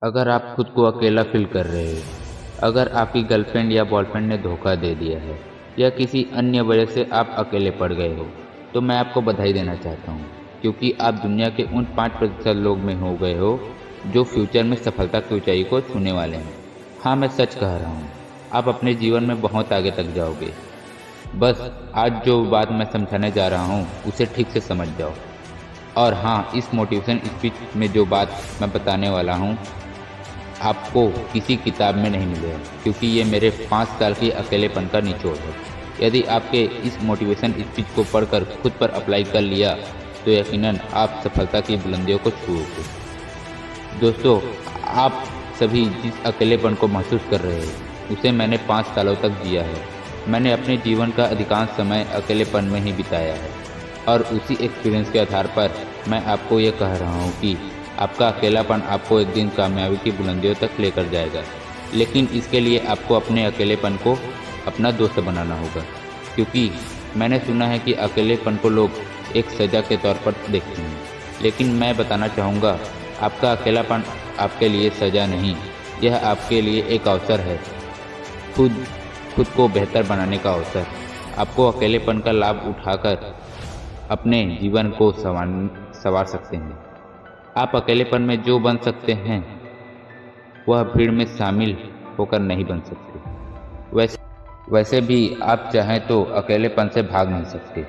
अगर आप खुद को अकेला फील कर रहे हो, अगर आपकी गर्लफ्रेंड या बॉयफ्रेंड ने धोखा दे दिया है या किसी अन्य वजह से आप अकेले पड़ गए हो, तो मैं आपको बधाई देना चाहता हूँ क्योंकि आप दुनिया के उन 5% लोग में हो गए हो जो फ्यूचर में सफलता की ऊंचाई को छूने वाले हैं। हाँ, मैं सच कह रहा हूँ, आप अपने जीवन में बहुत आगे तक जाओगे। बस आज जो बात मैं समझाने जा रहा हूँ उसे ठीक से समझ जाओ। और हाँ, इस मोटिवेशन स्पीच में जो बात मैं बताने वाला हूँ आपको किसी किताब में नहीं मिलेगा क्योंकि ये मेरे 5 साल के अकेलेपन का निचोड़ है। यदि आपके इस मोटिवेशन स्पीच को पढ़कर खुद पर अप्लाई कर लिया तो यकीनन आप सफलता की बुलंदियों को छूओगे। दोस्तों, आप सभी जिस अकेलेपन को महसूस कर रहे हो उसे मैंने 5 सालों तक जिया है। मैंने अपने जीवन का अधिकांश समय अकेलेपन में ही बिताया है और उसी एक्सपीरियंस के आधार पर मैं आपको ये कह रहा हूँ कि आपका अकेलापन आपको एक दिन कामयाबी की बुलंदियों तक लेकर जाएगा। लेकिन इसके लिए आपको अपने अकेलेपन को अपना दोस्त बनाना होगा क्योंकि मैंने सुना है कि अकेलेपन को लोग एक सज़ा के तौर पर देखते हैं, लेकिन मैं बताना चाहूँगा आपका अकेलापन आपके लिए सज़ा नहीं, यह आपके लिए एक अवसर है, खुद को बेहतर बनाने का अवसर। आपको अकेलेपन का लाभ उठाकर अपने जीवन को संवार सकते हैं। आप अकेलेपन में जो बन सकते हैं वह भीड़ में शामिल होकर नहीं बन सकते। वैसे भी आप चाहें तो अकेलेपन से भाग नहीं सकते।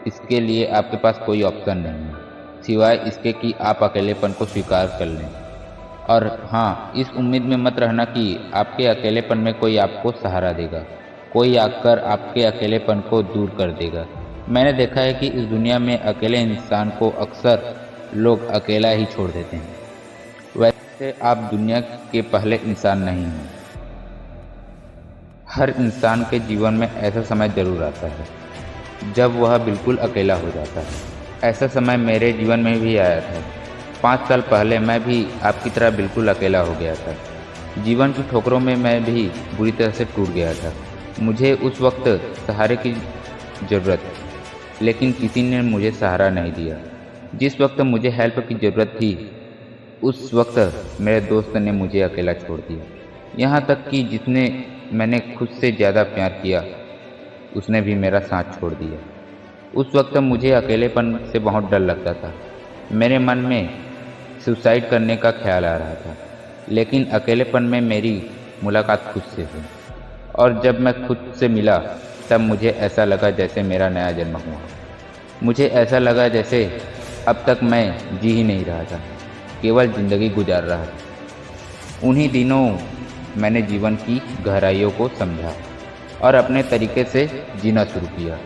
इसके लिए आपके पास कोई ऑप्शन नहीं है सिवाय इसके कि आप अकेलेपन को स्वीकार कर लें। और हाँ, इस उम्मीद में मत रहना कि आपके अकेलेपन में कोई आपको सहारा देगा, कोई आकर आपके अकेलेपन को दूर कर देगा। मैंने देखा है कि इस दुनिया में अकेले इंसान को अक्सर लोग अकेला ही छोड़ देते हैं। वैसे आप दुनिया के पहले इंसान नहीं हैं। हर इंसान के जीवन में ऐसा समय जरूर आता है जब वह बिल्कुल अकेला हो जाता है। ऐसा समय मेरे जीवन में भी आया था। 5 साल पहले मैं भी आपकी तरह बिल्कुल अकेला हो गया था। जीवन की ठोकरों में मैं भी बुरी तरह से टूट गया था। मुझे उस वक्त सहारे की ज़रूरत थी, लेकिन किसी ने मुझे सहारा नहीं दिया। जिस वक्त मुझे हेल्प की ज़रूरत थी उस वक्त मेरे दोस्त ने मुझे अकेला छोड़ दिया। यहाँ तक कि जिसने मैंने खुद से ज़्यादा प्यार किया उसने भी मेरा साथ छोड़ दिया। उस वक्त मुझे अकेलेपन से बहुत डर लगता था। मेरे मन में सुसाइड करने का ख्याल आ रहा था, लेकिन अकेलेपन में मेरी मुलाकात खुद से हुई और जब मैं खुद से मिला तब मुझे ऐसा लगा जैसे मेरा नया जन्म हुआ। मुझे ऐसा लगा जैसे अब तक मैं जी ही नहीं रहा था, केवल ज़िंदगी गुजार रहा था। उन्हीं दिनों मैंने जीवन की गहराइयों को समझा और अपने तरीके से जीना शुरू किया,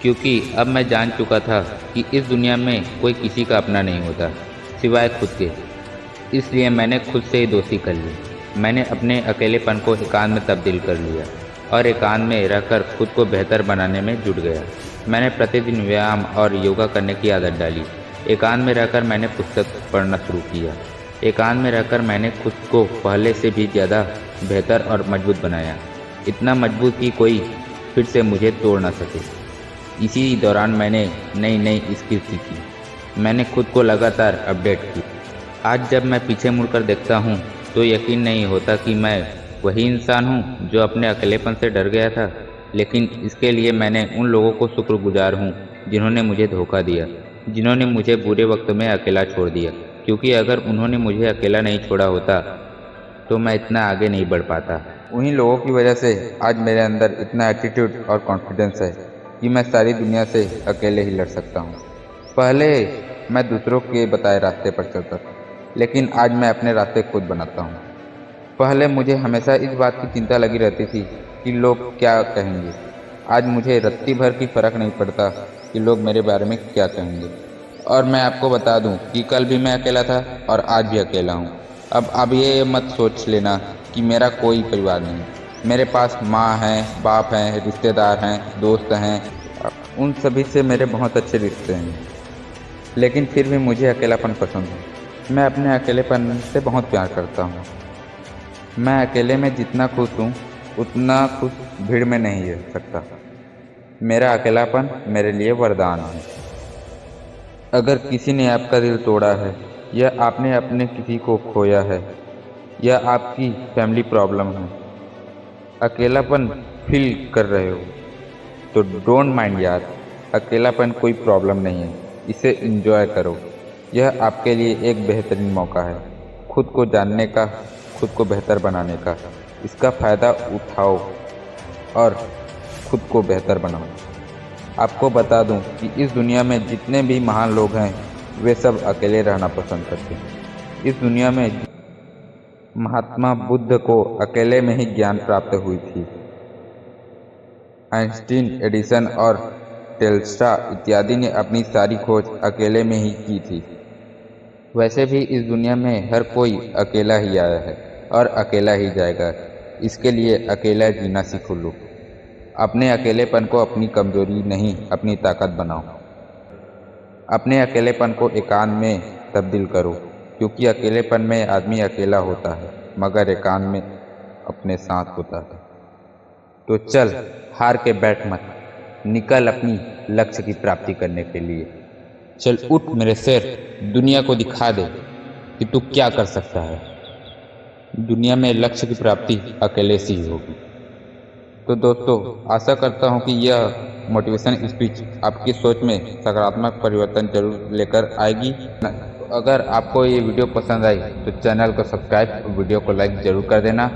क्योंकि अब मैं जान चुका था कि इस दुनिया में कोई किसी का अपना नहीं होता सिवाय खुद के। इसलिए मैंने खुद से ही दोस्ती कर ली। मैंने अपने अकेलेपन को एकांत में तब्दील कर लिया और एकांत में रहकर खुद को बेहतर बनाने में जुट गया। मैंने प्रतिदिन व्यायाम और योगा करने की आदत डाली। एकांत में रहकर मैंने पुस्तक पढ़ना शुरू किया। एकांत में रहकर मैंने खुद को पहले से भी ज़्यादा बेहतर और मजबूत बनाया, इतना मजबूत कि कोई फिर से मुझे तोड़ ना सके। इसी दौरान मैंने नई नई स्किल सीखी। मैंने खुद को लगातार अपडेट की। आज जब मैं पीछे मुड़कर देखता हूँ तो यकीन नहीं होता कि मैं वही इंसान हूँ जो अपने अकेलेपन से डर गया था। लेकिन इसके लिए मैंने उन लोगों को शुक्रगुजार हूँ जिन्होंने मुझे धोखा दिया, जिन्होंने मुझे बुरे वक्त में अकेला छोड़ दिया, क्योंकि अगर उन्होंने मुझे अकेला नहीं छोड़ा होता तो मैं इतना आगे नहीं बढ़ पाता। उन्हीं लोगों की वजह से आज मेरे अंदर इतना एटीट्यूड और कॉन्फिडेंस है कि मैं सारी दुनिया से अकेले ही लड़ सकता हूँ। पहले मैं दूसरों के बताए रास्ते पर चलता था, लेकिन आज मैं अपने रास्ते खुद बनाता हूँ। पहले मुझे हमेशा इस बात की चिंता लगी रहती थी कि लोग क्या कहेंगे। आज मुझे रत्ती भर की फ़र्क नहीं पड़ता कि लोग मेरे बारे में क्या कहेंगे। और मैं आपको बता दूं कि कल भी मैं अकेला था और आज भी अकेला हूं। अब ये मत सोच लेना कि मेरा कोई परिवार नहीं। मेरे पास माँ हैं, बाप हैं, रिश्तेदार हैं, दोस्त हैं, उन सभी से मेरे बहुत अच्छे रिश्ते हैं। लेकिन फिर भी मुझे अकेलापन पसंद है। मैं अपने अकेलेपन से बहुत प्यार करता हूँ। मैं अकेले में जितना खुश हूँ उतना खुश भीड़ में नहीं रह सकता। मेरा अकेलापन मेरे लिए वरदान है। अगर किसी ने आपका दिल तोड़ा है या आपने अपने किसी को खोया है, या आपकी फैमिली प्रॉब्लम है, अकेलापन फील कर रहे हो, तो डोंट माइंड यार। अकेलापन कोई प्रॉब्लम नहीं है, इसे एंजॉय करो। यह आपके लिए एक बेहतरीन मौका है खुद को जानने का, खुद को बेहतर बनाने का। इसका फ़ायदा उठाओ और खुद को बेहतर बनाओ। आपको बता दूं कि इस दुनिया में जितने भी महान लोग हैं वे सब अकेले रहना पसंद करते हैं। इस दुनिया में महात्मा बुद्ध को अकेले में ही ज्ञान प्राप्त हुई थी। आइंस्टीन, एडिसन और टेल्स्ट्रा इत्यादि ने अपनी सारी खोज अकेले में ही की थी। वैसे भी इस दुनिया में हर कोई अकेला ही आया है और अकेला ही जाएगा। इसके लिए अकेला जीना सीख लो। अपने अकेलेपन को अपनी कमजोरी नहीं, अपनी ताकत बनाओ। अपने अकेलेपन को एकांत में तब्दील करो, क्योंकि अकेलेपन में आदमी अकेला होता है मगर एकांत में अपने साथ होता है। तो चल, हार के बैठ मत, निकल अपनी लक्ष्य की प्राप्ति करने के लिए। चल उठ मेरे शेर, दुनिया को दिखा दे कि तू क्या कर सकता है। दुनिया में लक्ष्य की प्राप्ति अकेले से ही होगी। तो दोस्तों, आशा करता हूँ कि यह मोटिवेशन स्पीच आपकी सोच में सकारात्मक परिवर्तन जरूर लेकर आएगी। अगर आपको ये वीडियो पसंद आई तो चैनल को सब्सक्राइब और वीडियो को लाइक ज़रूर कर देना।